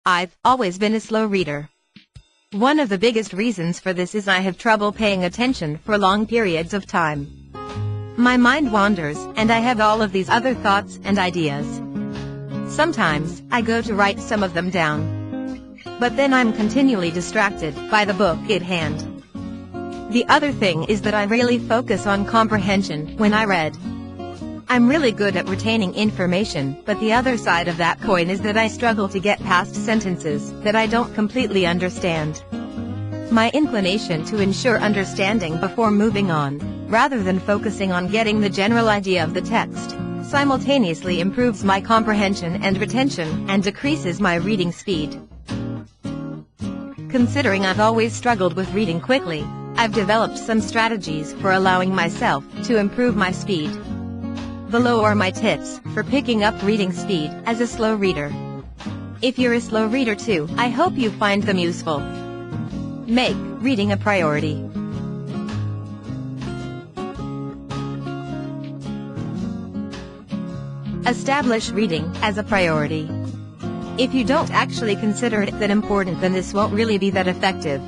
I've always been a slow reader. One of the biggest reasons for this is I have trouble paying attention for long periods of time. My mind wanders, and I have all of these other thoughts and ideas. Sometimes, I go to write some of them down. But then I'm continually distracted by the book at hand. The other thing is that I really focus on comprehension when I read. I'm really good at retaining information, but the other side of that coin is that I struggle to get past sentences that I don't completely understand. My inclination to ensure understanding before moving on, rather than focusing on getting the general idea of the text, simultaneously improves my comprehension and retention and decreases my reading speed. Considering I've always struggled with reading quickly, I've developed some strategies for allowing myself to improve my speed. Below are my tips for picking up reading speed as a slow reader. If you're a slow reader too, I hope you find them useful. Make reading a priority. Establish reading as a priority. If you don't actually consider it that important, then this won't really be that effective.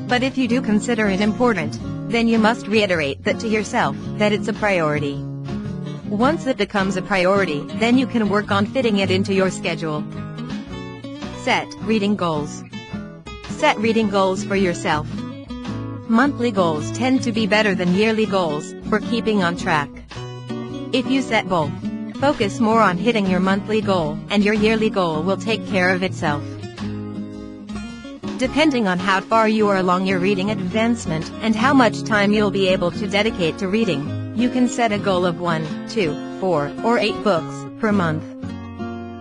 But if you do consider it important, then you must reiterate that to yourself, that it's a priority. Once it becomes a priority, then you can work on fitting it into your schedule. Set reading goals. Set reading goals for yourself. Monthly goals tend to be better than yearly goals for keeping on track. If you set both, focus more on hitting your monthly goal, and your yearly goal will take care of itself. Depending on how far you are along your reading advancement and how much time you'll be able to dedicate to reading, you can set a goal of 1, 2, 4, or 8 books per month.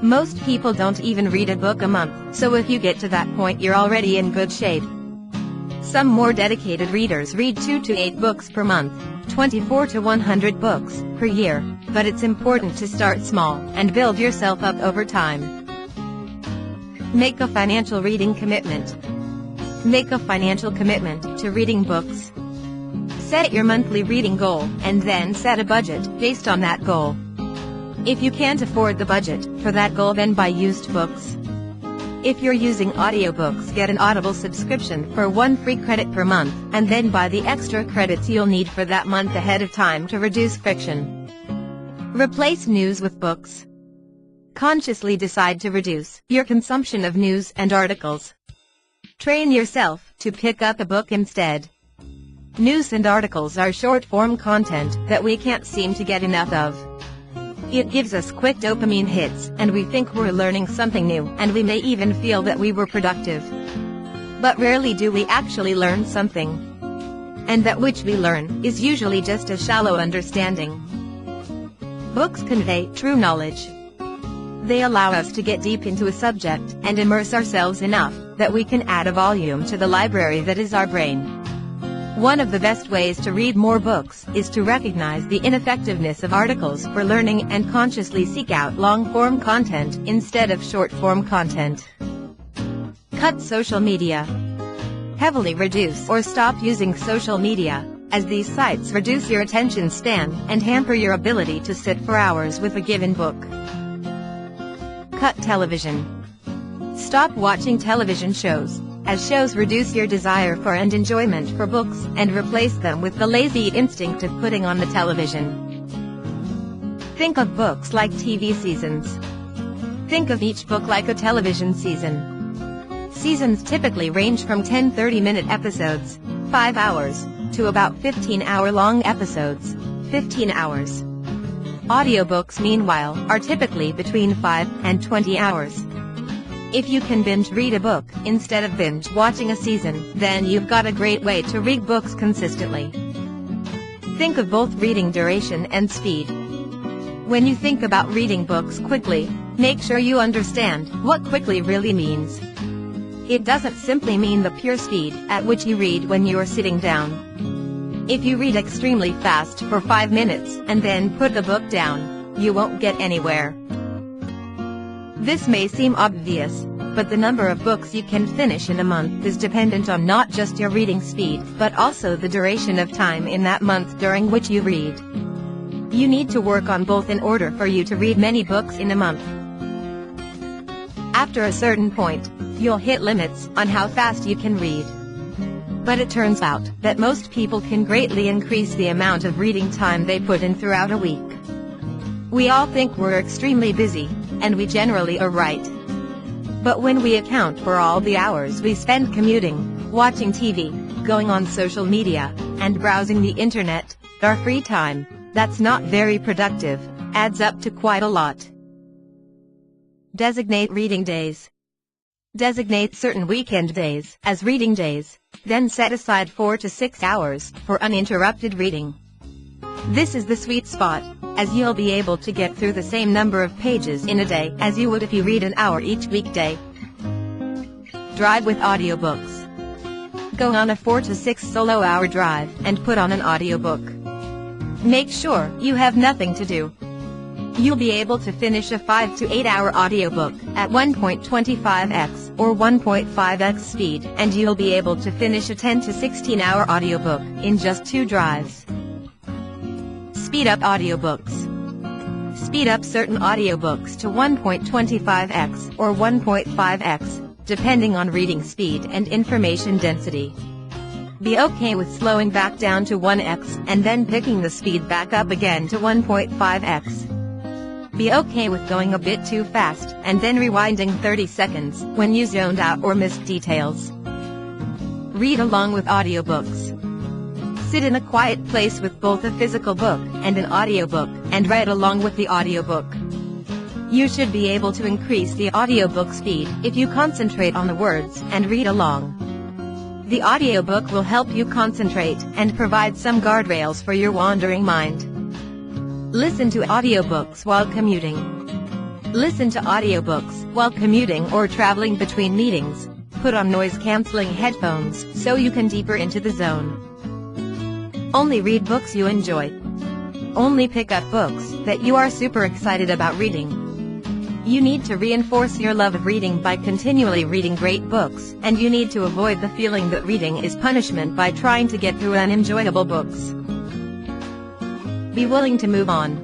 Most people don't even read a book a month, so if you get to that point, you're already in good shape. Some more dedicated readers read 2 to 8 books per month, 24 to 100 books per year, but it's important to start small and build yourself up over time. Make a financial reading commitment. Make a financial commitment to reading books. Set your monthly reading goal, and then set a budget based on that goal. If you can't afford the budget for that goal, then buy used books. If you're using audiobooks, get an Audible subscription for 1 free credit per month, and then buy the extra credits you'll need for that month ahead of time to reduce friction. Replace news with books. Consciously decide to reduce your consumption of news and articles. Train yourself to pick up a book instead. News and articles are short-form content that we can't seem to get enough of. It gives us quick dopamine hits, and we think we're learning something new, and we may even feel that we were productive. But rarely do we actually learn something. And that which we learn is usually just a shallow understanding. Books convey true knowledge. They allow us to get deep into a subject and immerse ourselves enough that we can add a volume to the library that is our brain. One of the best ways to read more books is to recognize the ineffectiveness of articles for learning and consciously seek out long-form content instead of short-form content. Cut social media. Heavily reduce or stop using social media, as these sites reduce your attention span and hamper your ability to sit for hours with a given book. Cut television. Stop watching television shows, as shows reduce your desire for and enjoyment for books, and replace them with the lazy instinct of putting on the television. Think of books like TV seasons. Think of each book like a television season. Seasons typically range from 10 30-minute episodes, 5 hours, to about 15-hour-long episodes, 15 hours. Audiobooks, meanwhile, are typically between 5 and 20 hours. If you can binge read a book instead of binge watching a season, then you've got a great way to read books consistently. Think of both reading duration and speed. When you think about reading books quickly, make sure you understand what quickly really means. It doesn't simply mean the pure speed at which you read when you are sitting down. If you read extremely fast for 5 minutes and then put the book down, you won't get anywhere. This may seem obvious, but the number of books you can finish in a month is dependent on not just your reading speed, but also the duration of time in that month during which you read. You need to work on both in order for you to read many books in a month. After a certain point, you'll hit limits on how fast you can read. But it turns out that most people can greatly increase the amount of reading time they put in throughout a week. We all think we're extremely busy, and we generally are right. But when we account for all the hours we spend commuting, watching TV, going on social media, and browsing the internet, our free time, that's not very productive, adds up to quite a lot. Designate reading days. Designate certain weekend days as reading days, then set aside 4 to 6 hours for uninterrupted reading. This is the sweet spot, as you'll be able to get through the same number of pages in a day as you would if you read an hour each weekday. Drive with audiobooks. Go on a 4 to 6 solo-hour drive and put on an audiobook. Make sure you have nothing to do. You'll be able to finish a 5 to 8 hour audiobook at 1.25x or 1.5x speed, and you'll be able to finish a 10 to 16 hour audiobook in just 2 drives. Speed up audiobooks. Speed up certain audiobooks to 1.25x or 1.5x, depending on reading speed and information density. Be okay with slowing back down to 1x and then picking the speed back up again to 1.5x. Be okay with going a bit too fast and then rewinding 30 seconds when you zoned out or missed details. Read along with audiobooks. Sit in a quiet place with both a physical book and an audiobook and read along with the audiobook. You should be able to increase the audiobook speed if you concentrate on the words and read along. The audiobook will help you concentrate and provide some guardrails for your wandering mind. Listen to audiobooks while commuting. Listen to audiobooks while commuting or traveling between meetings. Put on noise-canceling headphones so you can deeper into the zone. Only read books you enjoy. Only pick up books that you are super excited about reading. You need to reinforce your love of reading by continually reading great books, and you need to avoid the feeling that reading is punishment by trying to get through unenjoyable books. Be willing to move on.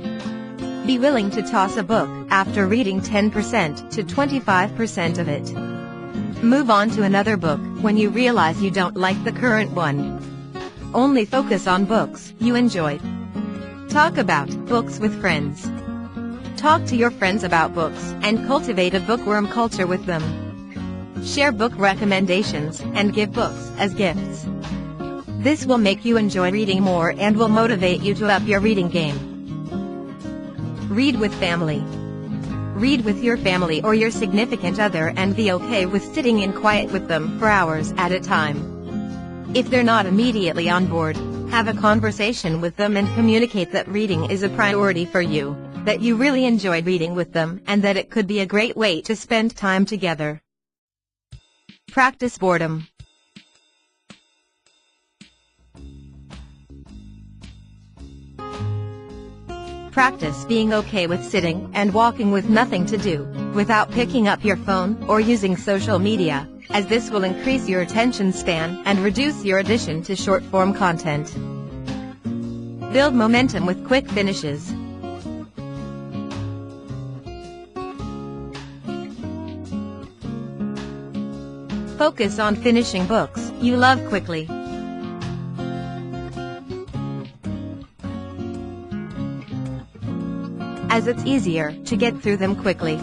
Be willing to toss a book after reading 10% to 25% of it. Move on to another book when you realize you don't like the current one. Only focus on books you enjoy. Talk about books with friends. Talk to your friends about books and cultivate a bookworm culture with them. Share book recommendations and give books as gifts. This will make you enjoy reading more and will motivate you to up your reading game. Read with family. Read with your family or your significant other and be okay with sitting in quiet with them for hours at a time. If they're not immediately on board, have a conversation with them and communicate that reading is a priority for you, that you really enjoy reading with them, and that it could be a great way to spend time together. Practice boredom. Practice being okay with sitting and walking with nothing to do, without picking up your phone or using social media, as this will increase your attention span and reduce your addiction to short-form content. Build momentum with quick finishes. Focus on finishing books you love quickly. As it's easier to get through them quickly.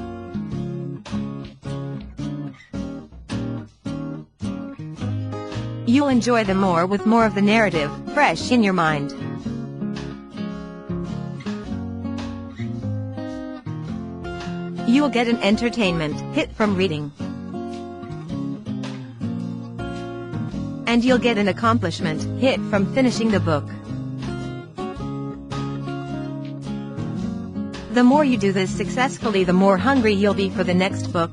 You'll enjoy them more with more of the narrative fresh in your mind. You'll get an entertainment hit from reading. And you'll get an accomplishment hit from finishing the book. The more you do this successfully, the more hungry you'll be for the next book.